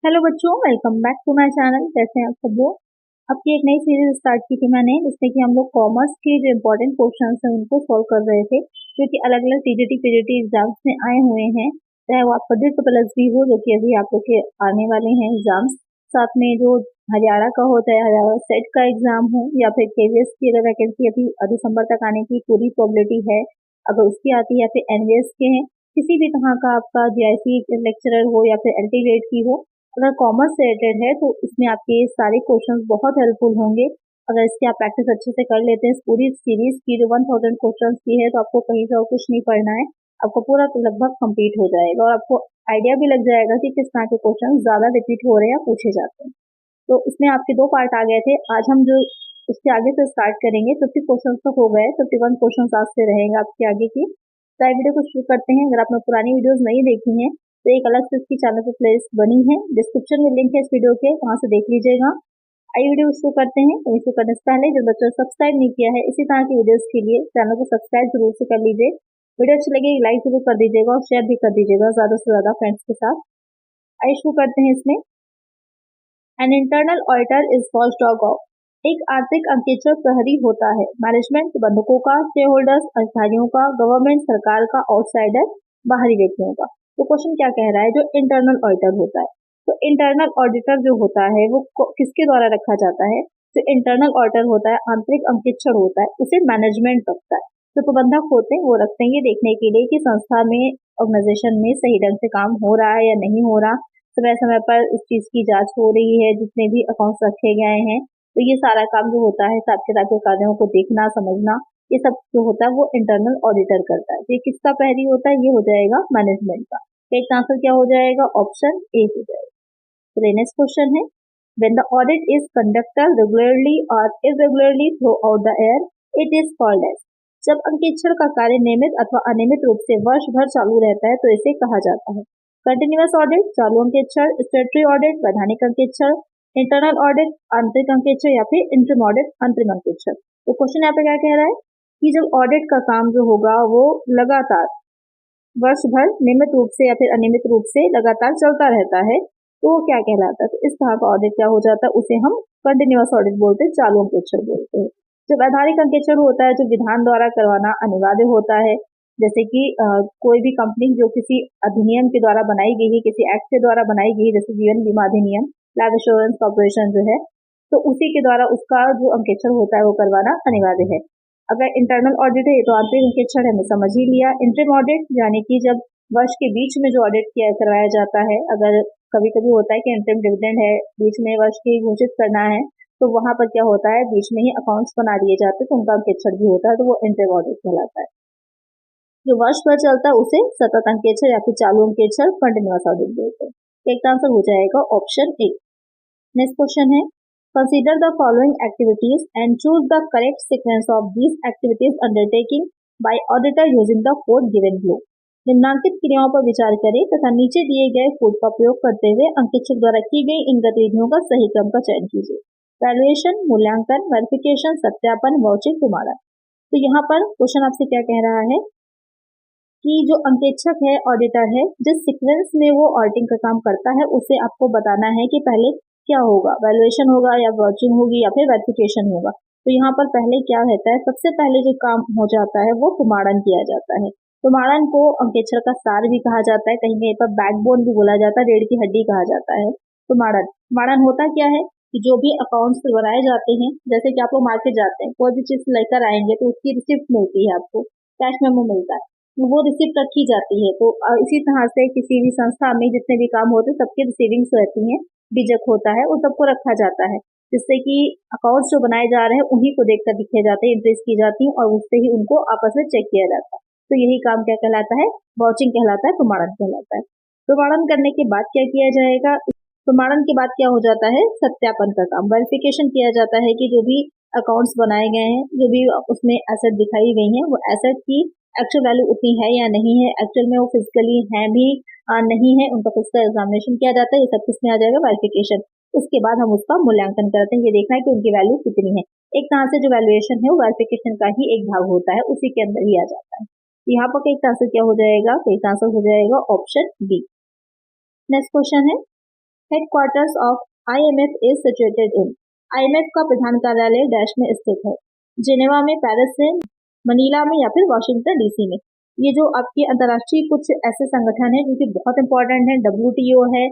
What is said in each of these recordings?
Hello बच्चों, welcome back to my channel. कैसे हैं आप सब लोग। अब की एक नई सीरीज स्टार्ट की थी मैंने, जिसमें कि हम लोग कॉमर्स के जो इम्पोर्टेंट क्वेश्चंस हैं उनको सॉल्व कर रहे थे, जो कि अलग अलग टीजीटी पीजीटी एग्जाम्स में आए हुए हैं। चाहे वो आपका DIT प्लस भी हो, जो कि अभी आप लोग के आने वाले हैं एग्जाम्स, साथ में जो हरियाणा का हो, चाहे हरियाणा सेट का एग्जाम हो, या फिर KVS की अगर वैकेंसी अभी दिसंबर तक आने की पूरी प्रोबेबिलिटी है, अगर उसकी आती है, या फिर NVS के हैं, किसी भी तरह का आपका GIC लेक्चरर हो या फिर LT की हो, अगर कॉमर्स से रिलेटेड है तो इसमें आपके सारे क्वेश्चंस बहुत हेल्पफुल होंगे। अगर इसकी आप प्रैक्टिस अच्छे से कर लेते हैं, इस पूरी सीरीज की जो 1000 क्वेश्चंस की है, तो आपको कहीं से और कुछ नहीं पढ़ना है, आपको पूरा तो लगभग कंप्लीट हो जाएगा और आपको आइडिया भी लग जाएगा कि किस तरह के क्वेश्चन ज्यादा रिपीट हो रहे हैं या पूछे जाते हैं। तो इसमें आपके दो पार्ट आ गए थे। आज हम जो उसके आगे से स्टार्ट करेंगे, 50 क्वेश्चन तक हो गए, 51 क्वेश्चन आज से रहेंगे आपके आगे की। तो वीडियो को शुरू करते हैं। अगर आपने पुरानी वीडियोस नहीं देखी हैं तो एक अलग से इसकी चैनल पर प्लेलिस्ट बनी है, डिस्क्रिप्शन में लिंक है इस वीडियो के, वहां से देख लीजिएगा। आई वीडियो शुरू करते हैं। तो शुरू करने से पहले जो बच्चों ने सब्सक्राइब नहीं किया है इसी तरह की वीडियोस के लिए, चैनल को सब्सक्राइब जरूर से कर लीजिए। वीडियो अच्छी लगे लाइक जरूर कर दीजिएगा और शेयर भी कर दीजिएगा ज्यादा से ज्यादा फ्रेंड्स के साथ। आइए शुरू करते हैं। इसमें an internal auditor is watch dog of, एक आर्थिक अंकेक्षक प्रहरी होता है। मैनेजमेंट प्रबंधकों का, शेयर होल्डर्स अधिकारियों का, गवर्नमेंट सरकार का, आउटसाइडर बाहरी व्यक्तियों का। तो क्वेश्चन क्या कह रहा है, जो इंटरनल ऑडिटर होता है, तो इंटरनल ऑडिटर जो होता है वो किसके द्वारा रखा जाता है। जो इंटरनल ऑडिटर होता है, आंतरिक अंकेक्षण होता है, उसे मैनेजमेंट रखता है। जो प्रबंधक होते हैं वो रखते हैं ये देखने के लिए कि संस्था में, ऑर्गेनाइजेशन में सही ढंग से काम हो रहा है या नहीं हो रहा, समय समय पर उस चीज की जांच हो रही है, जितने भी अकाउंट्स रखे गए हैं। तो ये सारा काम जो होता है, हिसाब किताब के कार्यों को देखना समझना, ये सब जो होता है वो इंटरनल ऑडिटर करता है। ये किसका प्रहरी होता है, ये हो जाएगा मैनेजमेंट का। तो एक आंसर क्या हो जाएगा, ऑप्शन ए हो जाएगा। तो नेक्स्ट क्वेश्चन है, when the audit is conducted regularly or irregularly throughout the year, it is called as। जब अंकेक्षण का कार्य नियमित अथवा अनियमित रूप से वर्ष भर चालू रहता है तो इसे कहा जाता है कंटिन्यूअस ऑडिट, चालू अंकेक्षण, स्टेटरी ऑडिट, वैधानिक अंकेक्षण, इंटरनल ऑडिट, आंतरिक अंकेक्षण, या फिर इंटरम ऑडिट, अंतरिम अंकेक्षण। तो क्वेश्चन यहाँ पे क्या कह रहा है कि जब ऑडिट का काम जो होगा वो लगातार वर्ष भर नियमित रूप से या फिर अनियमित रूप से लगातार चलता रहता है तो वो क्या कहलाता है। तो इस तरह का ऑडिट क्या हो जाता है, उसे हम कंटिन्यूअस ऑडिट बोलते हैं, चालू अंकेक्षण बोलते हैं। जो वैधानिक अंकेक्षण होता है, जो विधान द्वारा करवाना अनिवार्य होता है, जैसे कि कोई भी कंपनी जो किसी अधिनियम के द्वारा बनाई गई है, किसी एक्ट के द्वारा बनाई गई है, जैसे जीवन बीमा अधिनियम, लाइफ इंश्योरेंस कॉर्पोरेशन जो है, तो उसी के द्वारा उसका जो अंकेक्षण होता है वो करवाना अनिवार्य है। अगर इंटरनल ऑडिट है तो आंतरिक अंकेक्षण है, हमें समझ ही लिया। इंटरिम ऑडिट यानी कि जब वर्ष के बीच में जो ऑडिट किया करवाया जाता है, अगर कभी कभी होता है कि इंटरिम डिविडेंड है, बीच में वर्ष की घोषित करना है, तो वहां पर क्या होता है, बीच में ही अकाउंट्स बना दिए जाते हैं, तो उनका अंकेक्षण भी होता है, तो वो इंटरिम ऑडिट कहलाता है। जो वर्ष भर चलता है उसे सतत अंकेक्षण या फिर चालू अंकेक्षण, कंटिन्यूअस ऑडिट बोलते हैं। एक आंसर हो जाएगा ऑप्शन ए। नेक्स्ट क्वेश्चन है, consider the following activities and choose the correct sequence of these activities undertaking by auditor using the code given below। निम्नांकित क्रियाओं पर विचार करें तथा नीचे दिए गए कोड का प्रयोग करते हुए अंकेक्षक द्वारा की गई इन गतिविधियों का सही क्रम का चयन कीजिए। वैल्यूएशन, मूल्यांकन, वेरिफिकेशन, सत्यापन, वाउचिंग, प्रमाणन। तो यहाँ पर क्वेश्चन आपसे क्या कह रहा है कि जो अंकेक्षक है, ऑडिटर है, जिस सीक्वेंस में वो ऑडिटिंग का काम करता है उसे आपको बताना है कि पहले क्या होगा, वैल्यूएशन होगा या वाचिंग होगी या फिर वेरिफिकेशन होगा। तो यहाँ पर पहले क्या रहता है, सबसे पहले जो काम हो जाता है वो प्रमाणन किया जाता है। प्रमाणन को अंकेक्षण का सार भी कहा जाता है, कहीं कहीं पर बैकबोन भी बोला जाता है, रीढ़ की हड्डी कहा जाता है। प्रमाणन होता क्या है कि जो भी अकाउंट्स बनाए जाते हैं, जैसे कि आप लोग मार्केट जाते हैं, कोई भी चीज लेकर आएंगे तो उसकी रिसिप्ट मिलती है, आपको कैश मेमो मिलता है, वो रिसिप्ट रखी जाती है। तो इसी तरह से किसी भी संस्था में जितने भी काम होते हैं सबकी रिसीविंग्स रहती हैं, बीजक होता है, उन सबको रखा जाता है, जिससे कि अकाउंट्स जो बनाए जा रहे हैं उन्हीं को देखकर लिखे जाते हैं, एंट्रीज की जाती हैं और उससे ही उनको आपस में चेक किया जाता है। तो यही काम क्या कहलाता है, वाचिंग कहलाता है, प्रमाणन कहलाता है। प्रमाणन करने के बाद क्या किया जाएगा, प्रमाणन के बाद क्या हो जाता है, सत्यापन का काम, वेरिफिकेशन किया जाता है कि जो भी अकाउंट्स बनाए गए हैं, जो भी उसमें एसेट दिखाई गई है, वो एसेट की एक्चुअल वैल्यू उतनी है या नहीं है, एक्चुअल में वो फिजिकली है भी नहीं है, उनका फिजिकल एग्जामिनेशन किया जाता है। ये सब किसमें आ जाएगा, वेरिफिकेशन। उसके बाद हम उसका मूल्यांकन करते हैं, ये देखना है कि उनकी वैल्यू कितनी है। एक तरह से जो वैल्यूएशन है वो वेरिफिकेशन का ही एक भाग होता है, उसी के अंदर ही आ जाता है। यहाँ पर एक आंसर क्या हो जाएगा, एक आंसर हो जाएगा ऑप्शन बी। नेक्स्ट क्वेश्चन है, headquarters of IMF is situated in. IMF का प्रधान कार्यालय डैश में स्थित है, जिनेवा में, पेरिस में, मनीला में या फिर वाशिंगटन DC में। ये जो आपके अंतर्राष्ट्रीय कुछ ऐसे संगठन हैं जो कि बहुत इंपॉर्टेंट हैं, WTO है,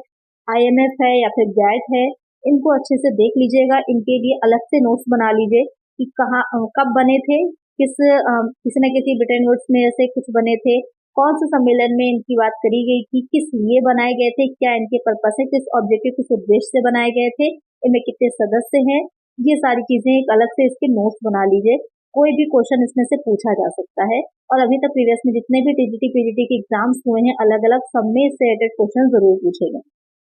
IMF है या फिर GATT है, इनको अच्छे से देख लीजिएगा। इनके लिए अलग से नोट्स बना लीजिए कि कहाँ कब बने थे, किसी न किसी ब्रिटेन वुड्स में ऐसे कुछ बने थे, कौन से सम्मेलन में इनकी बात करी गई थी, किस लिए बनाए गए थे, क्या इनके पर्पस है, किस ऑब्जेक्टिव, किस उद्देश्य से बनाए गए थे, इनमें कितने सदस्य हैं, ये सारी चीजें एक अलग से इसके नोट्स बना लीजिए। कोई भी क्वेश्चन इसमें से पूछा जा सकता है। और अभी तक प्रीवियस में जितने भी TGT PGT के एग्जाम्स हुए हैं, अलग अलग सब में इससे रिलेटेड क्वेश्चन जरूर पूछे गए।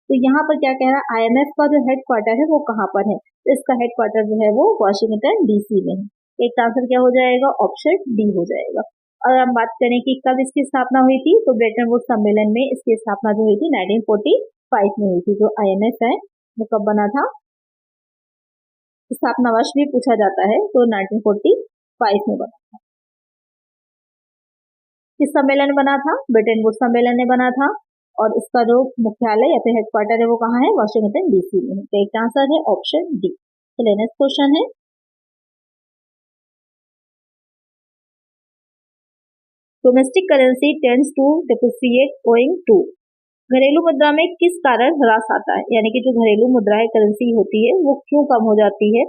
तो यहाँ पर क्या कह रहा है, IMF का जो हेडक्वार्टर है वो कहाँ पर है, तो इसका हेडक्वार्टर जो है वो वाशिंगटन DC में है। एक आंसर क्या हो जाएगा, ऑप्शन D हो जाएगा। और हम बात करें कि कब इसकी स्थापना हुई थी, तो ब्रेटन वुड्स सम्मेलन में इसकी स्थापना जो हुई थी 1945 में हुई थी। जो IMF है वो कब बना था, स्थापना वर्ष भी पूछा जाता है, तो 1945 में बना था। किस सम्मेलन में बना था, ब्रेटन वुड्स सम्मेलन में बना था। और इसका जो मुख्यालय या फिर हेडक्वार्टर है वो कहाँ है, वाशिंगटन DC में है। तो एक आंसर है ऑप्शन D। चलिए नेक्स्ट क्वेश्चन है, domestic currency tends to depreciate owing to. घरेलू मुद्रा में किस कारण ह्रास आता है, यानी कि जो घरेलू मुद्रा करेंसी होती है वो क्यों कम हो जाती है।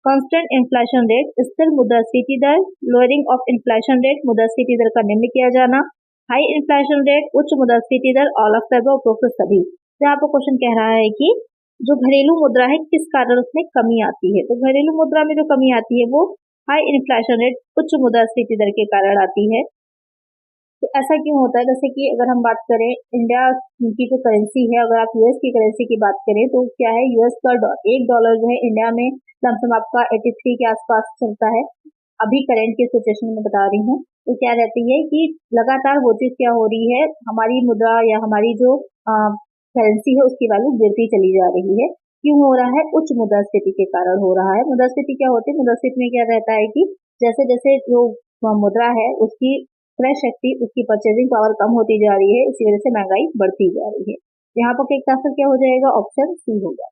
कांस्टेंट इन्फ्लेशन रेट, स्थिर मुद्रास्फीति दर, लोअरिंग ऑफ इन्फ्लेशन रेट, मुद्रास्फीति दर का निम्न किया जाना, हाई इन्फ्लेशन रेट, उच्च मुद्रास्फीति दर, ऑल ऑफ द अबव, उपरोक्त सभी। तो यहाँ पर क्वेश्चन कह रहा है कि जो घरेलू मुद्रा है किस कारण उसमें कमी आती है। तो घरेलू मुद्रा में जो कमी आती है वो हाई इन्फ्लेशन रेट, उच्च मुद्रास्फीति दर के कारण आती है। तो ऐसा क्यों होता है, जैसे कि अगर हम बात करें इंडिया की जो करेंसी है, अगर आप US की करेंसी की बात करें तो क्या है, US का $1 जो है इंडिया में लमसम आपका 83 के आसपास चलता है। अभी करंट की सिचुएशन में बता रही हूँ। तो क्या रहती है कि लगातार वो चीज क्या हो रही है, हमारी मुद्रा या हमारी जो करेंसी है उसकी वैल्यू गिरती चली जा रही है। क्यों हो रहा है, उच्च मुद्रास्फीति के कारण हो रहा है। मुद्रास्फीति क्या होती है, मुद्रास्फीति में क्या रहता है कि जैसे जैसे जो मुद्रा है उसकी क्रय शक्ति, उसकी परचेजिंग पावर कम होती जा रही है, इसी वजह से महंगाई बढ़ती जा रही है। यहाँ पर एक आंसर क्या हो जाएगा, ऑप्शन C होगा।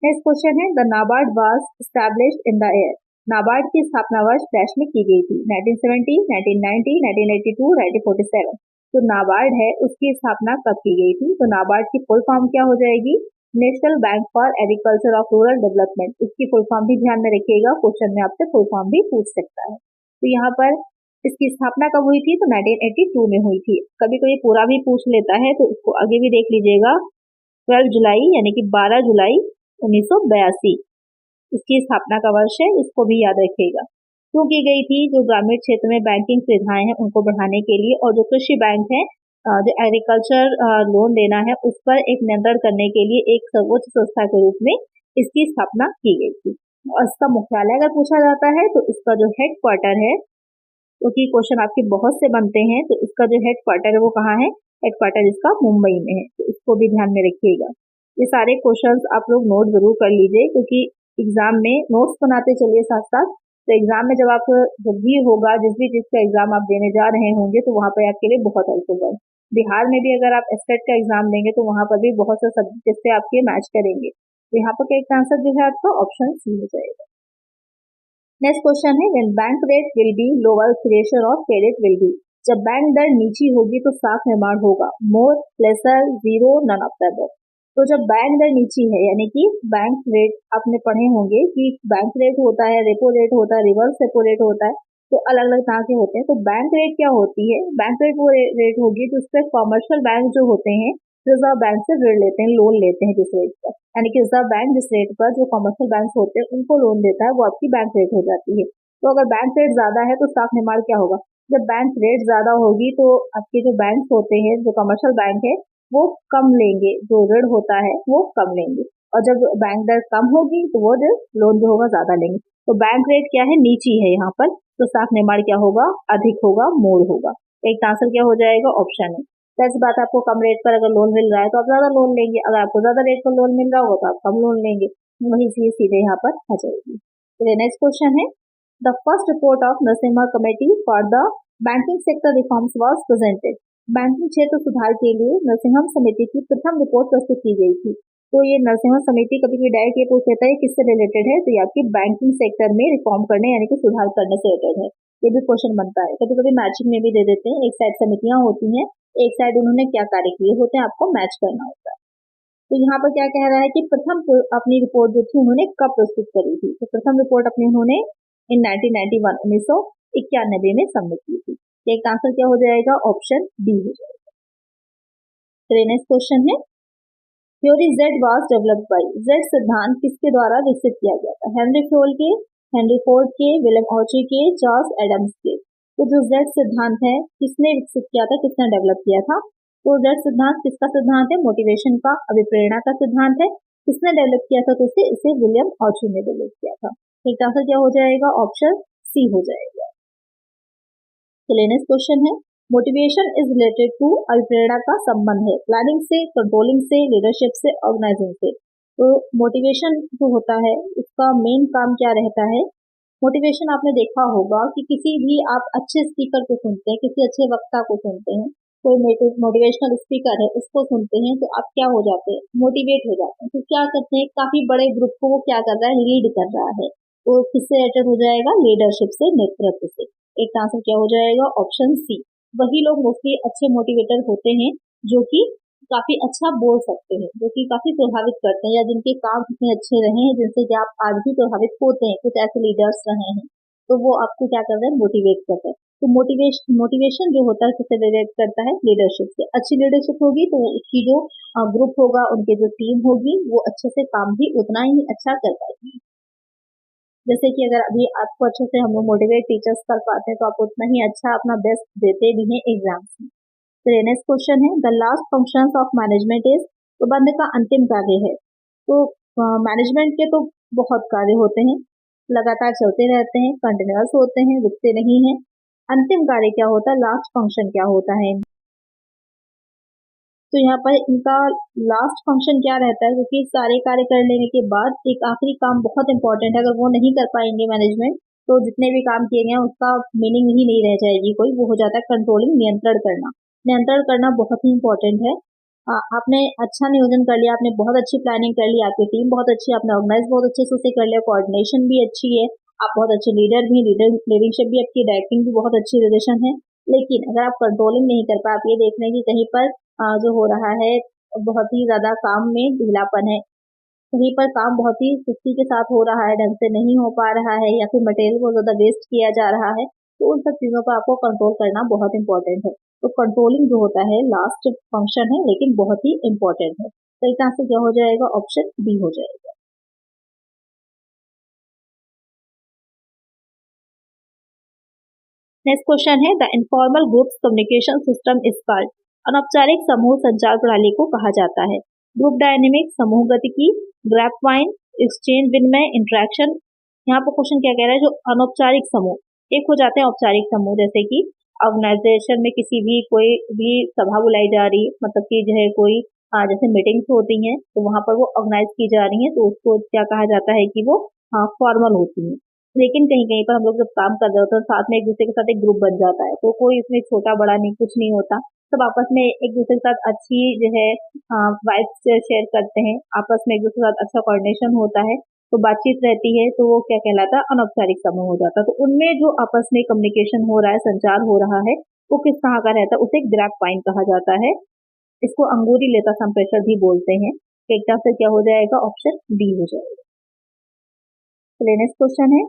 नेक्स्ट क्वेश्चन है, the NABARD was established in the year. NABARD की स्थापना वर्ष डैश में की गई थी, 1970, 1990, 1982, 1947। तो नाबार्ड है उसकी स्थापना कब की गई थी, तो नाबार्ड की फुल फॉर्म क्या हो जाएगी, national bank for agriculture of rural development. इसकी फुल फॉर्म भी ध्यान में रखिएगा, क्वेश्चन में आपसे फुल फॉर्म भी पूछ सकता है। तो यहाँ पर इसकी स्थापना कब हुई थी, तो 1982 में हुई थी। कभी कभी पूरा भी पूछ लेता है तो इसको आगे भी देख लीजिएगा। 12 जुलाई यानी कि 12 जुलाई 1982 इसकी स्थापना का वर्ष है, इसको भी याद रखिएगा। क्यों की गई थी, जो ग्रामीण क्षेत्र में बैंकिंग सुविधाएं हैं उनको बढ़ाने के लिए, और जो कृषि बैंक है, जो एग्रीकल्चर लोन देना है उस पर एक नियंत्रण करने के लिए एक सर्वोच्च संस्था के रूप में इसकी स्थापना की गई थी। और इसका मुख्यालय अगर पूछा जाता है तो इसका जो हेडक्वार्टर है, क्योंकि क्वेश्चन आपके बहुत से बनते हैं, तो इसका जो हेडक्वार्टर है वो कहाँ है, हेडक्वार्टर इसका मुंबई में है। तो इसको भी ध्यान में रखिएगा। ये सारे क्वेश्चंस आप लोग नोट जरूर कर लीजिए, क्योंकि एग्जाम में नोट्स बनाते चलिए साथ साथ। तो एग्जाम में जब भी होगा, जिस भी चीज का एग्जाम आप देने जा रहे होंगे, तो वहाँ पर आपके लिए बहुत हेल्प होगा। बिहार में भी अगर आप एस्टेट का एग्जाम देंगे तो वहाँ पर भी बहुत से सब्जेक्ट जिससे आपके मैच करेंगे। तो यहाँ पर एक आंसर जो है आपका ऑप्शन C हो जाएगा। नेक्स्ट क्वेश्चन है, when bank rate will be lower creation of credit will be. जब बैंक दर नीची होगी तो साख निर्माण होगा, more, lesser, zero, none of the above. तो जब बैंक दर नीची है, यानी कि बैंक रेट आपने पढ़े होंगे कि बैंक रेट होता है, रेपो रेट होता है, रिवर्स रेपो रेट होता है, तो अलग अलग तरह के होते हैं। तो बैंक रेट क्या होती है, बैंक रेट वो रेट होगी जिस पर कॉमर्शियल बैंक जो होते हैं रिजर्व बैंक से ऋण लेते हैं, लोन लेते हैं जिस रेट पर, यानी कि रिजर्व बैंक जिस रेट पर जो कमर्शियल बैंक होते हैं उनको लोन देता है वो आपकी बैंक रेट हो जाती है। तो अगर बैंक रेट ज्यादा है तो साख निर्माण क्या होगा, जब बैंक रेट ज्यादा होगी तो आपके जो बैंक होते हैं, जो कमर्शियल बैंक है वो कम लेंगे, जो ऋण होता है वो कम लेंगे, और जब बैंक दर कम होगी तो वो जो लोन जो होगा ज्यादा लेंगे। तो बैंक रेट क्या है, नीची है यहाँ पर, तो साख निर्माण क्या होगा, अधिक होगा, मोर होगा। एक आंसर क्या हो जाएगा, ऑप्शन है। सच बात, आपको कम रेट पर अगर लोन मिल रहा है तो आप ज्यादा लोन लेंगे, अगर आपको ज्यादा रेट पर लोन मिल रहा होगा तो आप कम लोन लेंगे। वही चीज सीधे यहाँ पर आ जाएगी। तो नेक्स्ट क्वेश्चन है, the first report of Narasimha committee for the banking sector reforms was presented. Banking क्षेत्र सुधार के लिए नरसिंहम समिति की प्रथम रिपोर्ट प्रस्तुत की गई थी। तो ये नरसिंहम समिति कभी भी डायरेक्ट ये पूछ लेता है किससे रिलेटेड है, तो ये आपकी बैंकिंग सेक्टर में रिफॉर्म करने यानी कि सुधार करने से रिलेटेड है। ये भी क्वेश्चन बनता है, कभी कभी मैचिंग में भी दे देते हैं, एक साइड समितियां होती हैं, एक साइड उन्होंने क्या कार्य किए होते हैं, आपको मैच करना होता है। तो यहाँ पर क्या कह रहा है कि प्रथम अपनी रिपोर्ट जो थी उन्होंने कब प्रस्तुत करी थी, तो प्रथम रिपोर्ट अपनी उन्होंने इन 1991 1991 में सबमिट की थी। एक आंसर क्या हो जाएगा, ऑप्शन बी हो जाएगा। तो नेक्स्ट क्वेश्चन है, theory Z was developed by, Z सिद्धांत किसके द्वारा विकसित किया गया था, हेनरी फ्योल के, हेनरी फोर्ड के, विलियम ऑची के, चार्ल्स एडम्स के। तो जो जेड सिद्धांत है किसने विकसित किया था, किसने डेवलप किया था, तो जेड सिद्धांत किसका सिद्धांत है, मोटिवेशन का, अभिप्रेरणा का सिद्धांत है। किसने डेवलप किया था, तो इसे विलियम ऑची ने डेवलप किया था। एक आंसर क्या हो जाएगा, ऑप्शन सी हो जाएगा। चलिए नेक्स्ट क्वेश्चन है, मोटिवेशन इज रिलेटेड टू, अभिप्रेरणा का संबंध है प्लानिंग से, कंट्रोलिंग से, लीडरशिप से, ऑर्गेनाइजिंग से। तो मोटिवेशन जो होता है उसका मेन काम क्या रहता है, मोटिवेशन आपने देखा होगा कि किसी भी आप अच्छे स्पीकर को सुनते हैं, किसी अच्छे वक्ता को सुनते हैं, कोई मोटिवेशनल स्पीकर है उसको सुनते हैं, तो आप क्या हो जाते हैं, मोटिवेट हो जाते हैं। तो क्या करते हैं, काफी बड़े ग्रुप को वो क्या कर रहा है, लीड कर रहा है। तो किससे रिलेटेड हो जाएगा, लीडरशिप से, नेतृत्व से। एक आंसर क्या हो जाएगा, ऑप्शन सी। वही लोग मोस्टली अच्छे मोटिवेटर होते हैं जो कि काफी अच्छा बोल सकते हैं, जो कि काफी प्रभावित करते हैं, या जिनके काम इतने अच्छे रहे हैं जिनसे कि आप आज भी प्रभावित होते हैं, कुछ ऐसे लीडर्स रहे हैं, तो वो आपको क्या कर रहे हैं, मोटिवेट कर रहे हैं। तो मोटिवेशन जो होता है किससे रिलेट करता है, लीडरशिप से। अच्छी लीडरशिप होगी तो उसकी जो ग्रुप होगा, उनके जो टीम होगी, वो अच्छे से काम भी उतना ही अच्छा कर पाएगी। जैसे कि अगर अभी आपको अच्छे से हम लोग मोटिवेट टीचर्स कर पाते हैं तो आप उतना ही अच्छा अपना बेस्ट देते भी हैं एग्जाम्स में। तो नेक्स्ट क्वेश्चन है, the last functions of management is, प्रबंध का अंतिम कार्य है। तो मैनेजमेंट के तो बहुत कार्य होते हैं, लगातार चलते रहते हैं, कंटिन्यूअस होते हैं, रुकते नहीं हैं। अंतिम कार्य क्या होता है, लास्ट फंक्शन क्या होता है, तो यहाँ पर इनका लास्ट फंक्शन क्या रहता है, क्योंकि सारे कार्य कर लेने के बाद एक आखिरी काम बहुत इंपॉर्टेंट है, अगर वो नहीं कर पाएंगे मैनेजमेंट तो जितने भी काम किए गए उसका मीनिंग ही नहीं रह जाएगी कोई, वो हो जाता है कंट्रोलिंग, नियंत्रण करना। नियंत्रण करना बहुत ही इंपॉर्टेंट है। आपने अच्छा नियोजन कर लिया, आपने बहुत अच्छी प्लानिंग कर ली, आपकी टीम बहुत अच्छी, आपने ऑर्गेनाइज बहुत अच्छे से उसे कर लिया, कोऑर्डिनेशन भी अच्छी है, आप बहुत अच्छे लीडर भी, लीडरशिप भी आपकी, डायरेक्टिंग भी बहुत अच्छी रिलेशन है। लेकिन अगर आप कंट्रोलिंग नहीं कर पाए, आप ये देख रहे हैं कि कहीं पर जो हो रहा है बहुत ही ज्यादा काम में ढीलापन है, कहीं पर काम बहुत ही सुस्ती के साथ हो रहा है, ढंग से नहीं हो पा रहा है, या फिर मटेरियल बहुत ज्यादा वेस्ट किया जा रहा है, तो उन सब चीजों पर आपको कंट्रोल करना बहुत इंपॉर्टेंट है। तो कंट्रोलिंग जो होता है लास्ट फंक्शन है, लेकिन बहुत ही इंपॉर्टेंट है। तो इसका आंसर क्या हो जाएगा, ऑप्शन बी हो जाएगा। नेक्स्ट क्वेश्चन है, the informal groups communication system is called, अनौपचारिक समूह संचार प्रणाली को कहा जाता है। ग्रुप डायनेमिक, समूह गतिकी, ग्रैपवाइन, एक्सचेंज विनिमय, इंटरेक्शन। यहाँ पर क्वेश्चन क्या कह रहा है, जो अनौपचारिक समूह, एक हो जाते हैं औपचारिक समूह, जैसे कि ऑर्गेनाइजेशन में किसी भी कोई भी सभा बुलाई जा रही है, मतलब कि जो है कोई जैसे मीटिंग्स होती हैं तो वहां पर वो ऑर्गेनाइज की जा रही है, तो उसको क्या कहा जाता है कि वो फॉर्मल होती है। लेकिन कहीं कहीं पर हम लोग जब काम कर रहे होते हैं साथ में एक दूसरे के साथ एक ग्रुप बन जाता है, तो कोई इसमें छोटा बड़ा नहीं, कुछ नहीं होता, सब आपस में एक दूसरे के साथ अच्छी जो है वाइब्स शेयर करते हैं, आपस में एक दूसरे के साथ अच्छा कोऑर्डिनेशन होता है, तो बातचीत रहती है, तो वो क्या कहलाता है, अनौपचारिक समूह हो जाता है। तो उनमें जो आपस में कम्युनिकेशन हो रहा है, संचार हो रहा है, वो किस तरह का रहता है, उसे ग्रैप पाइन कहा जाता है। इसको अंगूरी लेता संप्रेषण भी बोलते हैं। एक से क्या हो जाएगा, ऑप्शन डी हो जाएगा। तो नेक्स्ट क्वेश्चन है,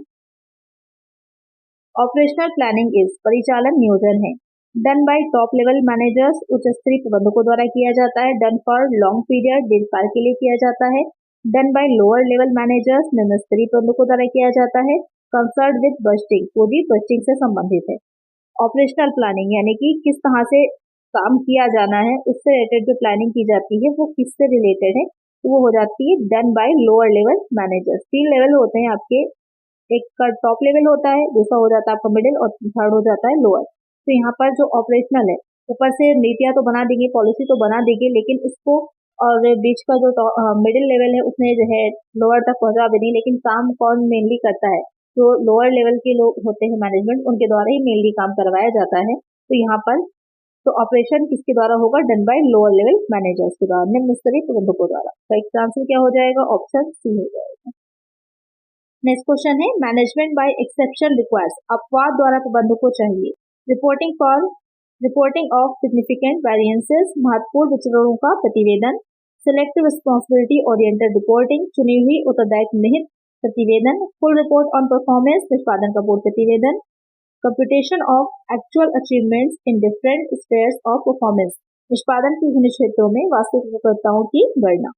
ऑपरेशनल प्लानिंग इज, परिचालन नियोजन है, done by top level managers, उच्च स्तरीय प्रबंधकों द्वारा किया जाता है, डन फॉर लॉन्ग पीरियड, दीर्घकाल के लिए किया जाता है, done by lower level managers, निम्न स्तरीय प्रबंधकों द्वारा किया जाता है, कंसर्न विद बजटिंग, तो भी बजटिंग से संबंधित है। ऑपरेशनल प्लानिंग यानी कि किस तरह से काम किया जाना है, उससे रिलेटेड जो प्लानिंग की जाती है वो किससे रिलेटेड है, तो वो हो जाती है done by lower level managers. 3 level होते हैं आपके, एक का टॉप लेवल होता है, दूसरा हो जाता है आपका मिडिल, और थर्ड हो जाता है लोअर। तो यहाँ पर जो ऑपरेशनल है, ऊपर से नीतियां तो बना देंगे, पॉलिसी तो बना देंगे, लेकिन इसको और बीच का जो मिडिल लेवल है उसने जो है लोअर तक पहुंचा भी नहीं, लेकिन काम कौन मेनली करता है, जो लोअर लेवल के लोग होते हैं मैनेजमेंट, उनके द्वारा ही मेनली काम करवाया जाता है। तो यहाँ पर तो ऑपरेशन किसके द्वारा होगा? Done by lower level managers के द्वारा, निम्न स्तरीय प्रबंधकों द्वारा। तो इसका आंसर क्या हो जाएगा? ऑप्शन सी हो जाएगा। नेक्स्ट क्वेश्चन है मैनेजमेंट बाय एक्सेप्शन रिक्वायर्स, अपवाद द्वारा प्रबंधक को चाहिए रिपोर्टिंग ऑफ सिग्निफिकेंट वेरिएंसेस, महत्वपूर्ण विचरणों का प्रतिवेदन, सिलेक्टिव रिस्पॉन्सिबिलिटी ओरिएंटेड रिपोर्टिंग, चुनी हुई उत्तरदायित्व निहित प्रतिवेदन, फुल रिपोर्ट ऑन परफॉर्मेंस, निष्पादन का पूर्ण प्रतिवेदन, computation of actual achievements in different spheres of performance, निष्पादन के विभिन्न क्षेत्रों में वास्तविक उपयोगिताओं की गणना।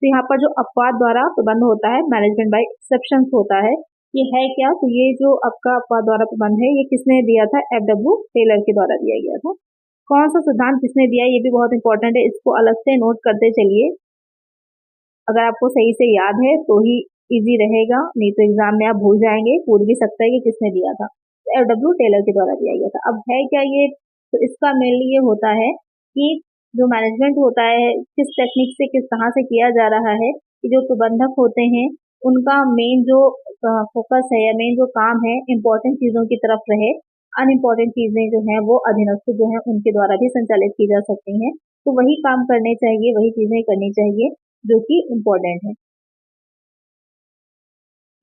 तो यहाँ पर जो अपवाद द्वारा प्रबंध होता है, मैनेजमेंट बाय एक्सेप्शन होता है, ये है क्या? तो ये जो आपका अपवाद द्वारा प्रबंध है, ये किसने दिया था? FW टेलर के द्वारा दिया गया था। कौन सा सिद्धांत किसने दिया, ये भी बहुत इंपॉर्टेंट है, इसको अलग से नोट करते चलिए। अगर आपको सही से याद है तो ही इजी रहेगा, नहीं तो एग्जाम में आप भूल जाएंगे, पूछ भी सकता है कि किसने दिया था। तो FW टेलर के द्वारा दिया गया था। अब है क्या ये? तो इसका मेनली ये होता है कि जो मैनेजमेंट होता है किस टेक्निक से किस तरह से किया जा रहा है, कि जो प्रबंधक होते हैं उनका मेन जो फोकस है या मेन जो काम है इम्पोर्टेंट चीजों की तरफ रहे, अनइम्पोर्टेंट चीजें जो हैं वो अधीनस्थ जो हैं उनके द्वारा भी संचालित की जा सकती हैं। तो वही काम करने चाहिए, वही चीजें करनी चाहिए जो कि इम्पोर्टेंट है।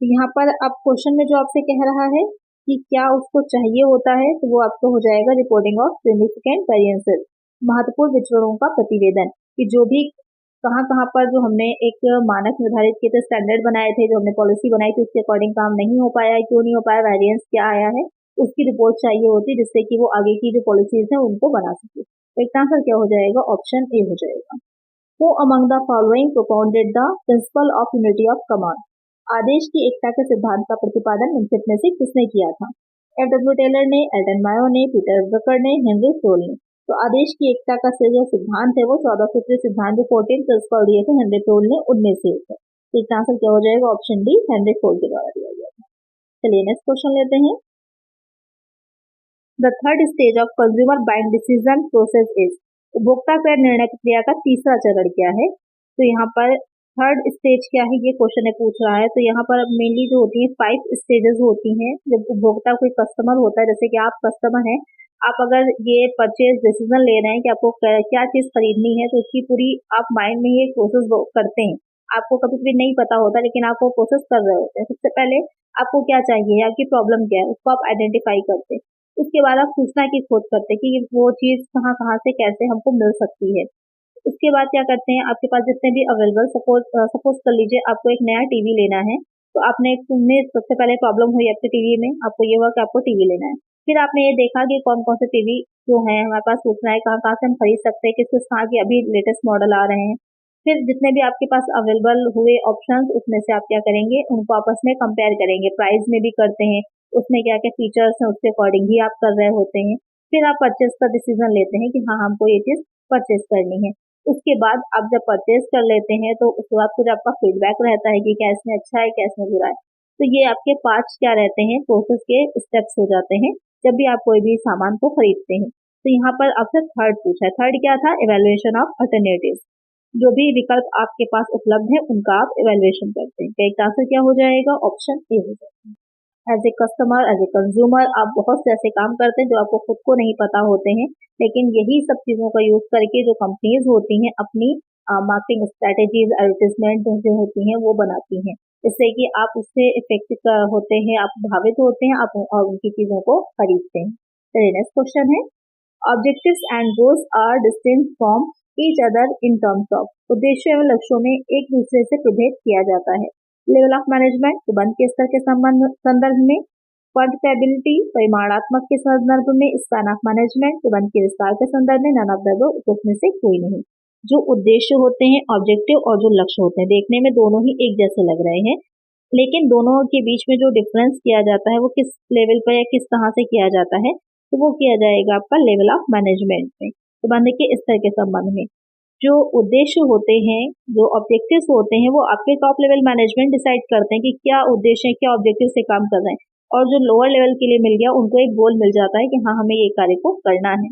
तो यहाँ पर अब क्वेश्चन में जो आपसे कह रहा है कि क्या उसको चाहिए होता है, तो वो आपको हो जाएगा रिपोर्टिंग ऑफ सिग्निफिकेंट वेरिएंसेस, महत्वपूर्ण विचरणों का प्रतिवेदन, कि जो भी कहाँ कहाँ पर जो हमने एक मानक निर्धारित किए थे, स्टैंडर्ड बनाए थे, जो हमने पॉलिसी बनाई थी, उसके अकॉर्डिंग काम नहीं हो पाया, क्यों नहीं हो पाया, वेरिएंस क्या आया है, उसकी रिपोर्ट चाहिए होती, जिससे कि वो आगे की जो पॉलिसीज है उनको बना सके। तो इसका आंसर क्या हो जाएगा? ऑप्शन ए हो जाएगा। Who among the following propounded the principle of unity of command? आदेश की एकता के सिद्धांत का प्रतिपादन निम्नलिखित में से किसने किया था? FW टेलर ने, एल्टन मायो ने, पीटर ड्रकर ने, हेनरी सोल ने। तो आदेश की एकता का जो सिद्धांत है वो 14 सूत्रीय सिद्धांत जो 14 प्रिंसिपल दिए थे हेनरी सोल ने, उनमें से एक है। तो इसका आंसर क्या हो जाएगा? ऑप्शन डी, हेनरी सोल के द्वारा दिया गया था। चलिए नेक्स्ट क्वेश्चन लेते हैं। The third stage of consumer buying decision process is, उपभोक्ता क्रय निर्णय प्रक्रिया का तीसरा चरण क्या है? तो यहाँ पर थर्ड स्टेज क्या है, ये क्वेश्चन पूछ रहा है। तो यहाँ पर मेनली जो होती है 5 स्टेजेस होती हैं। जब उपभोक्ता कोई कस्टमर होता है, जैसे कि आप कस्टमर हैं, आप अगर ये परचेज डिसीजन ले रहे हैं कि आपको क्या चीज खरीदनी है, तो उसकी पूरी आप माइंड में ये प्रोसेस करते हैं। आपको कभी कभी नहीं पता होता, लेकिन आप वो प्रोसेस कर रहे होते हैं। सबसे पहले आपको क्या चाहिए, आपकी प्रॉब्लम क्या है, उसको आप आइडेंटिफाई करते हैं। उसके बाद आप सूचना की खोज करते हैं कि वो चीज कहाँ कहाँ से कैसे हमको मिल सकती है। उसके बाद क्या करते हैं, आपके पास जितने भी अवेलेबल, सपोज कर लीजिए आपको एक नया टीवी लेना है, तो तुमने सबसे पहले प्रॉब्लम हुई आपके टीवी में, आपको ये हुआ कि आपको टीवी लेना है। फिर आपने ये देखा कि कौन कौन से टीवी जो है हमारे पास सूचना है, कहाँ कहाँ से हम खरीद सकते हैं, किस किस तरह के अभी लेटेस्ट मॉडल आ रहे हैं। फिर जितने भी आपके पास अवेलेबल हुए ऑप्शंस, उसमें से आप क्या करेंगे, उनको आपस में कंपेयर करेंगे, प्राइस में भी करते हैं, उसमें क्या क्या फीचर्स हैं उसके अकॉर्डिंग ही आप कर रहे होते हैं। फिर आप परचेज का डिसीजन लेते हैं कि हाँ हमको ये चीज परचेज करनी है। उसके बाद आप जब परचेज कर लेते हैं तो उसके बाद फिर आपका फीडबैक रहता है कि क्या इसमें अच्छा है, क्या इसमें बुरा है। तो ये आपके 5 क्या रहते हैं, प्रोसेस के स्टेप्स हो जाते हैं जब भी आप कोई भी सामान को खरीदते हैं। तो यहाँ पर आपसे थर्ड पूछा है। थर्ड क्या था? इवेल्युएशन ऑफ अल्टरनेटिव्स, जो भी विकल्प आपके पास उपलब्ध है उनका आप इवेल्युएशन करते हैं। तो एक आंसर क्या हो जाएगा? ऑप्शन ए हो जाएगा। As a customer, as a consumer, आप बहुत से ऐसे काम करते हैं जो आपको खुद को नहीं पता होते हैं, लेकिन यही सब चीजों का यूज करके जो कंपनीज होती हैं अपनी मार्केटिंग स्ट्रेटेजीज, एडवर्टीजमेंट जो होती हैं वो बनाती हैं, जिससे कि आप उससे इफेक्ट होते हैं, आप प्रभावित होते हैं, आप और उनकी चीजों को खरीदते हैं। चलिए नेक्स्ट क्वेश्चन है, objectives and goals are distinct from each other in terms of, उद्देश्य एवं लक्ष्यों में एक दूसरे से प्रभेद किया जाता है। लेवल ऑफ मैनेजमेंट, प्रबंध के स्तर के संदर्भ में, क्वांटिटेबिलिटी, परिमाणात्मक के संदर्भ में, स्पैन ऑफ मैनेजमेंट, प्रबंध के विस्तार के संदर्भ में, नन ऑफ द उपरोक्त में से कोई नहीं। जो उद्देश्य होते हैं ऑब्जेक्टिव और जो लक्ष्य होते हैं, देखने में दोनों ही एक जैसे लग रहे हैं, लेकिन दोनों के बीच में जो डिफरेंस किया जाता है वो किस लेवल पर या किस तरह से किया जाता है, तो वो किया जाएगा आपका लेवल ऑफ मैनेजमेंट में, प्रबंध के स्तर के संबंध में। जो उद्देश्य होते हैं, जो ऑब्जेक्टिव्स होते हैं, वो आपके टॉप लेवल मैनेजमेंट डिसाइड करते हैं कि क्या उद्देश्य है, क्या ऑब्जेक्टिव से काम कर रहे हैं, और जो लोअर लेवल के लिए मिल गया उनको एक गोल मिल जाता है कि हाँ हमें ये कार्य को करना है।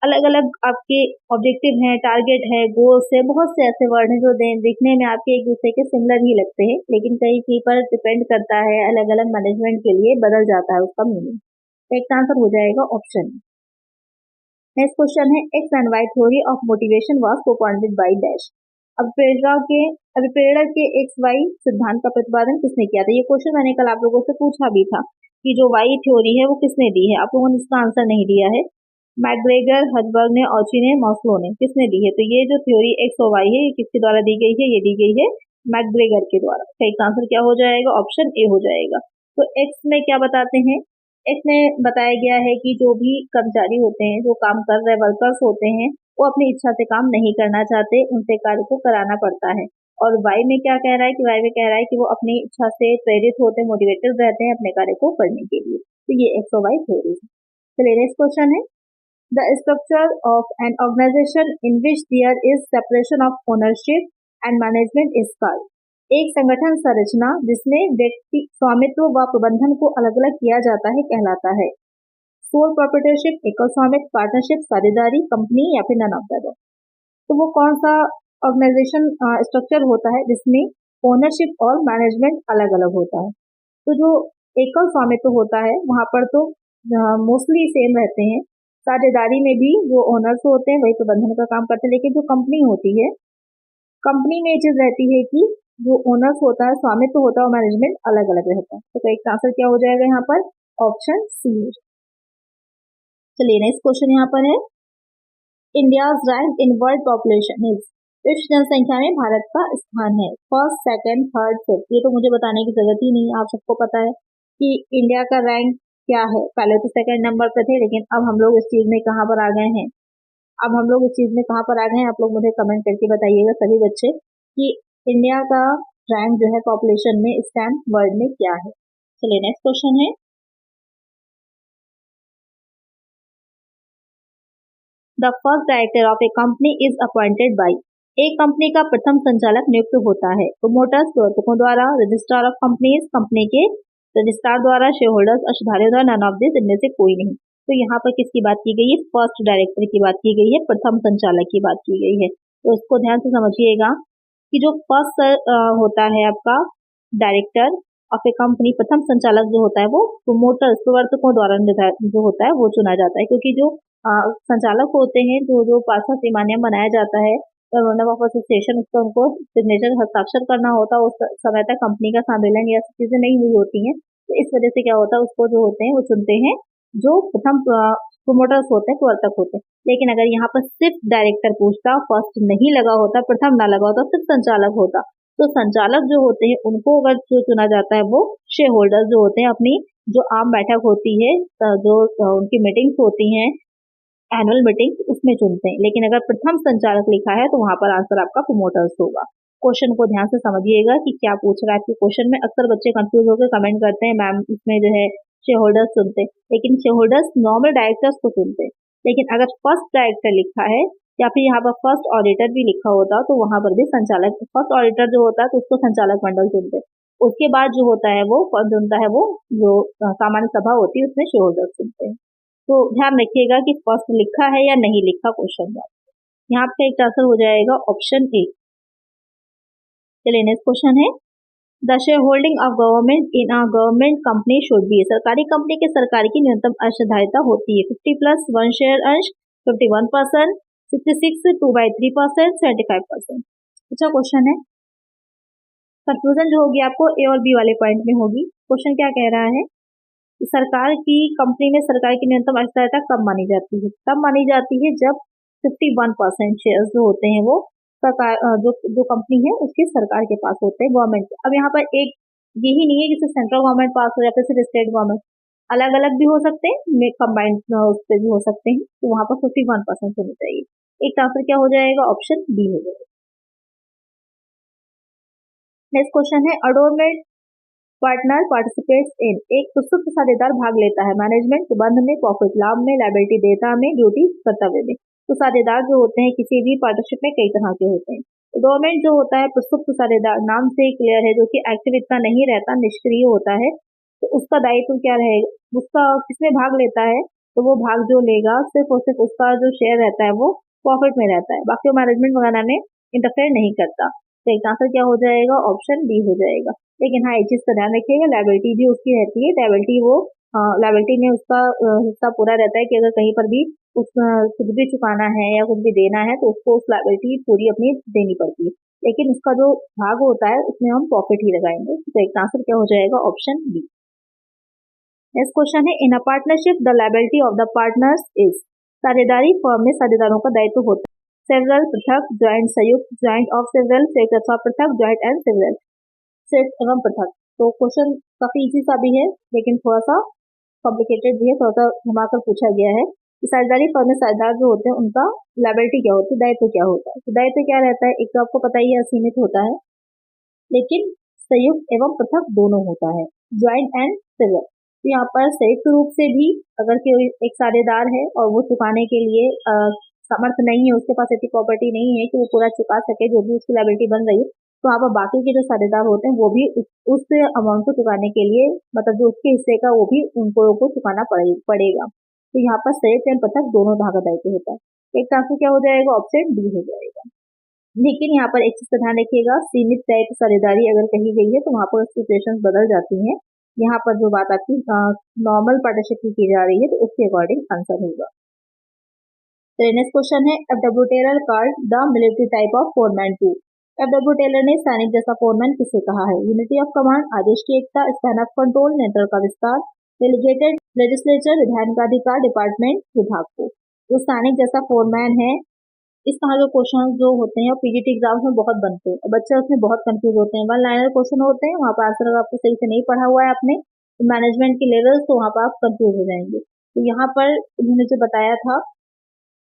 अलग अलग आपके ऑब्जेक्टिव हैं, टारगेट है, गोल्स है, बहुत से ऐसे वर्ड हैं जो दिखने में आपके एक दूसरे के सिमिलर ही लगते हैं, लेकिन कई चीज पर डिपेंड करता है, अलग अलग मैनेजमेंट के लिए बदल जाता है उसका मीनिंग। एक आंसर हो जाएगा ऑप्शन। नेक्स्ट क्वेश्चन है X and Y theory of motivation was propounded by dash. अब प्रेरणा के एक्स वाई सिद्धांत का प्रतिपादन किसने किया था? ये क्वेश्चन मैंने कल आप लोगों से पूछा भी था कि जो वाई थ्योरी है वो किसने दी है। आप लोगों ने इसका आंसर नहीं दिया है। मैकग्रेगर, हर्जबर्ग ने, ऑची ने, मॉस्लो ने, किसने दी है? तो ये जो थ्योरी एक्स और वाई है ये किसके द्वारा दी गई है? ये दी गई है मैकग्रेगर के द्वारा। तो इसका आंसर क्या हो जाएगा? ऑप्शन ए हो जाएगा। तो एक्स में क्या बताते हैं? एक्स में बताया गया है कि जो भी कर्मचारी होते हैं, जो काम कर रहे वर्कर्स होते हैं, वो अपनी इच्छा से काम नहीं करना चाहते, उनसे कार्य को कराना पड़ता है। और वाई में क्या कह रहा है कि वाई में कह रहा है कि वो अपनी इच्छा से प्रेरित होते हैं, मोटिवेटेड रहते हैं अपने कार्य को करने के लिए। तो ये एक्स और वाई थ्योरी है। चलिए नेक्स्ट क्वेश्चन है the structure of an organisation in which there is separation of ownership and management is called. एक संगठन संरचना जिसमें व्यक्ति स्वामित्व व प्रबंधन को अलग अलग किया जाता है कहलाता है। सोल प्रोप्राइटरशिप, एकल स्वामित्व, पार्टनरशिप, साझेदारी, कंपनी या फिर नन ऑफ द अबव। तो वो कौन सा ऑर्गेनाइजेशन स्ट्रक्चर होता है जिसमें ओनरशिप और मैनेजमेंट अलग अलग होता है? तो जो एकल स्वामित्व होता है वहां पर तो मोस्टली सेम रहते हैं। साझेदारी में भी जो ओनर्स होते हैं वही प्रबंधन का काम करते हैं, लेकिन जो कंपनी होती है, कंपनी में ये चीज रहती है कि जो ओनर्स होता है, स्वामित्व होता है और मैनेजमेंट अलग अलग रहता है। तो एक आंसर क्या हो जाएगा यहाँ पर? Option C. चलिए नेक्स्ट क्वेश्चन यहाँ पर है India's rank in world population is. विश्व जनसंख्या में भारत का स्थान है फर्स्ट, सेकंड, थर्ड, फिफ्थ। ये तो मुझे बताने की जरूरत ही नहीं, आप सबको पता है कि इंडिया का रैंक क्या है। पहले तो सेकंड नंबर पे थे, लेकिन अब हम लोग इस चीज में कहाँ पर आ गए हैं? अब हम लोग इस चीज में कहाँ पर आ गए हैं? आप लोग मुझे कमेंट करके बताइएगा सभी बच्चे कि इंडिया का रैंक जो है पॉपुलेशन में इस टाइम वर्ल्ड में क्या है। चलिए नेक्स्ट क्वेश्चन है the first director of A company is appointed by. एक कंपनी का प्रथम संचालक नियुक्त होता है प्रोमोटर्स, प्रवर्तकों द्वारा, रजिस्ट्रार ऑफ कंपनीज, कंपनी के रजिस्ट्रार द्वारा, शेयर होल्डर्स, अंशधारियों द्वारा, नन ऑफ दिस, इनमें से कोई नहीं। तो यहाँ पर किसकी बात की गई है? फर्स्ट डायरेक्टर की बात की गई है, प्रथम संचालक की बात की गई है। तो इसको ध्यान से समझिएगा कि जो फर्स्ट होता है आपका डायरेक्टर ऑफ ए कंपनी, प्रथम संचालक जो होता है वो प्रोमोटर्स, प्रवर्तकों द्वारा जो होता है वो चुना जाता है। क्योंकि जो संचालक होते हैं, जो पार्षद अधिनियम बनाया जाता है, मेमोरेंडम ऑफ एसोसिएशन, उसका उनको सिग्नेचर हस्ताक्षर करना होता है। उस समय तक कंपनी का सम्मेलन या चीजें नहीं हुई होती हैं, तो इस वजह से क्या होता है, उसको जो होते हैं वो चुनते हैं जो प्रथम प्रोमोटर्स होते हैं, प्रवर्तक होते हैं। लेकिन अगर यहाँ पर सिर्फ डायरेक्टर पूछता, फर्स्ट नहीं लगा होता, प्रथम ना लगा होता, सिर्फ संचालक होता, तो संचालक जो होते हैं उनको अगर जो चुना जाता है वो शेयर होल्डर्स जो होते हैं, अपनी जो आम बैठक होती है, जो उनकी मीटिंग्स होती हैं, एनुअल मीटिंग, उसमें चुनते हैं। लेकिन अगर प्रथम संचालक लिखा है तो वहां पर आंसर आपका प्रोमोटर्स होगा। क्वेश्चन को ध्यान से समझिएगा कि क्या पूछ रहा है आपके क्वेश्चन में। अक्सर बच्चे कंफ्यूज होकर कमेंट करते हैं मैम इसमें जो है शेयर होल्डर्स सुनते, लेकिन शेयर होल्डर्स नॉर्मल डायरेक्टर्स को सुनते। लेकिन अगर फर्स्ट डायरेक्टर लिखा है या फिर यहाँ पर फर्स्ट ऑडिटर भी लिखा होता तो वहां पर भी संचालक, फर्स्ट ऑडिटर जो होता है तो उसको संचालक मंडल चुनते। उसके बाद जो होता है वो कौन चुनता है? वो जो सामान्य सभा होती है उसमें शेयर होल्डर्स चुनते हैं। तो ध्यान रखिएगा कि फर्स्ट लिखा है या नहीं लिखा क्वेश्चन में। यहाँ पे एक आंसर हो जाएगा ऑप्शन ए। चलिए नेक्स्ट क्वेश्चन है the share holding of government in a government company should be. सरकारी कंपनी के सरकार की न्यूनतम अंशधारिता होती है 50+1 शेयर अंश, 51%, 66, 2/3%, 75%। अच्छा क्वेश्चन है। कंफ्यूजन जो होगी आपको ए और बी वाले पॉइंट में होगी। क्वेश्चन क्या कह रहा है? सरकार की कंपनी में सरकार की न्यूनतम अंशधारिता कब मानी जाती है? तब मानी जाती है जब 51% शेयर्स जो होते हैं वो सरकार जो कंपनी है उसके सरकार के पास होते हैं, गवर्नमेंट। अब यहाँ पर एक यही नहीं है कि सिर्फ सेंट्रल गवर्नमेंट पास हो या फिर सिर्फ स्टेट गवर्नमेंट, अलग अलग भी हो सकते हैं, कंबाइंड उस पर भी हो सकते हैं। तो वहां पर 51% होनी चाहिए। एक आंसर क्या हो जाएगा? ऑप्शन बी हो जाएगा। नेक्स्ट क्वेश्चन है अडोरमेंट पार्टनर पार्टिसिपेट्स इन। एक सुस्त साझेदार भाग लेता है मैनेजमेंट, प्रबंध में, प्रॉफिट लाभ में, लायबिलिटी देयता में, ड्यूटी कर्तव्य में। तो साझेदार जो होते हैं किसी भी पार्टनरशिप में कई तरह के होते हैं। तो गवर्नमेंट जो होता है प्रसुप्त साझेदार, नाम से क्लियर है, जो कि एक्टिव इतना नहीं रहता, निष्क्रिय होता है। तो उसका दायित्व क्या रहेगा? उसका किसमें भाग लेता है? तो वो भाग जो लेगा सिर्फ और सिर्फ उसका जो शेयर रहता है वो प्रॉफिट में रहता है, बाकी मैनेजमेंट वगैरह में इंटरफेयर नहीं करता। तो एक आंसर क्या हो जाएगा? ऑप्शन बी हो जाएगा। लेकिन हाँ एक चीज का ध्यान रखिएगा, लायबिलिटी भी उसकी रहती है। लायबिलिटी में उसका हिस्सा पूरा रहता है कि अगर कहीं पर भी कुछ भी चुकाना है या कुछ भी देना है तो उसको उस लायबिलिटी पूरी अपनी देनी पड़ती है, लेकिन उसका जो भाग होता है उसमें हम प्रॉफिट ही लगाएंगे। तो इसका आंसर क्या हो जाएगा? Option B. नेक्स्ट क्वेश्चन है, in a partnership the liability of the partners is. साझेदारी फर्म में साझेदारों का दायित्व होता है सेवरल, पृथक, ज्वाइंट, संयुक्त, ज्वाइंट ऑफ सेवरल, संयुक्त अथवा पृथक, ज्वाइंट एंड सेवरल, संयुक्त एवं पृथक। तो क्वेश्चन काफी इजी सा भी है लेकिन थोड़ा सा कॉम्प्लिकेटेड भी है, थोड़ा सा घुमाकर पूछा गया है कि साझेदारी फर्म में साझेदार जो होते हैं उनका लायबिलिटी क्या होती है, दायित्व क्या होता है। तो दायित्व क्या रहता है? एक तो आपको पता ही है असीमित होता है, लेकिन संयुक्त एवं पृथक दोनों होता है, ज्वाइंट एंड सिविल। तो यहाँ पर संयुक्त रूप से भी अगर कोई एक साझेदार है और वो चुकाने के लिए समर्थ नहीं है, उसके पास इतनी प्रॉपर्टी नहीं है कि वो पूरा चुका सके जो भी उसकी लायबिलिटी बन रही है, तो वहाँ पर बाकी के जो साझेदार होते हैं वो भी उस अमाउंट को चुकाने के लिए, मतलब जो उसके हिस्से का वो भी उनको चुकाना पड़ेगा। तो यहाँ पर संयुक्त एवं पृथक दोनों भाग दायित्व होता है। एक आंसर क्या हो जाएगा? ऑप्शन डी हो जाएगा। लेकिन यहाँ पर एक चीज का ध्यान रखिएगा, सीमित दायित्व साझेदारी अगर कही गई है तो वहाँ पर सिचुएशन बदल जाती हैं। यहाँ पर जो बात आपकी नॉर्मल पार्टनरशिप की जा रही है तो उसके अकॉर्डिंग आंसर होगा। तो नेक्स्ट क्वेश्चन है, F W Taylor called the military type of foreman to. F W Taylor ने सैनिक जैसा फोरमैन किसे कहा है? यूनिटी ऑफ कमांड, आदेश की एकता, स्पैन ऑफ कंट्रोल, नियंत्रण का विस्तार, डेलीगेटेड लेजिस्लेचर, विधान का अधिकार, डिपार्टमेंट, विभाग को। जो सैनिक जैसा फोरमैन है, इस तरह के क्वेश्चन जो होते हैं पीजीटी एग्जाम्स में बहुत बनते हैं और बच्चे उसमें बहुत कंफ्यूज होते हैं। वन लाइनर क्वेश्चन होते हैं, वहाँ पर आंसर अगर आपको सही से नहीं पढ़ा हुआ है आपने मैनेजमेंट के लेवल, तो वहाँ पर आप कंफ्यूज हो जाएंगे। तो यहाँ पर उन्होंने जो बताया था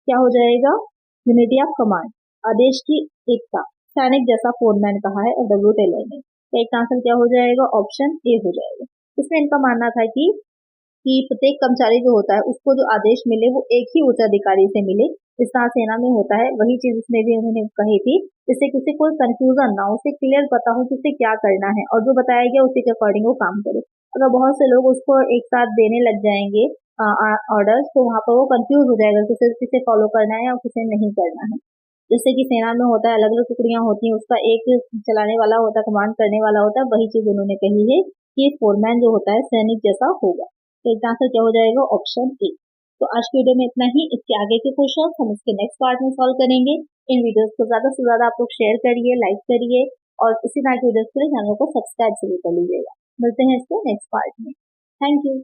क्या हो जाएगा? यूनिटी ऑफ कमांड, आदेश की एकता, सैनिक जैसा फोरमैन कहा है एफ डब्ल्यू टेलर ने। तो एक आंसर क्या हो जाएगा? ऑप्शन ए हो जाएगा। इसमें इनका मानना था कि प्रत्येक कर्मचारी जो होता है उसको जो आदेश मिले वो एक ही उच्च अधिकारी से मिले, जिस तरह सेना में होता है वही चीज इसमें भी उन्होंने कही थी, जिससे किसी कोई कंफ्यूजन ना हो, उसे क्लियर पता हो कि उसे क्या करना है और जो बताया गया उसी के अकॉर्डिंग वो काम करे। अगर बहुत से लोग उसको एक साथ देने लग जाएंगे ऑर्डर्स, तो वहाँ पर वो कंफ्यूज हो जाएगा किसे फॉलो करना है और किसे नहीं करना है। जैसे कि सेना में होता है, अलग अलग टुकड़ियां होती हैं, उसका एक चलाने वाला होता है, कमांड करने वाला होता है, वही चीज उन्होंने कही है कि फोरमैन जो होता है सैनिक जैसा होगा। तो इसका आंसर क्या हो जाएगा? Option A. तो आज की वीडियो में इतना ही। इसके आगे के क्वेश्चन हम इसके नेक्स्ट पार्ट में सॉल्व करेंगे। इन वीडियोस को ज्यादा से ज्यादा आप लोग शेयर करिए, लाइक करिए और इसी तरह की वीडियोस के लिए चैनल को सब्सक्राइब जरूर कर लीजिएगा। मिलते हैं इसके नेक्स्ट पार्ट में। Thank you.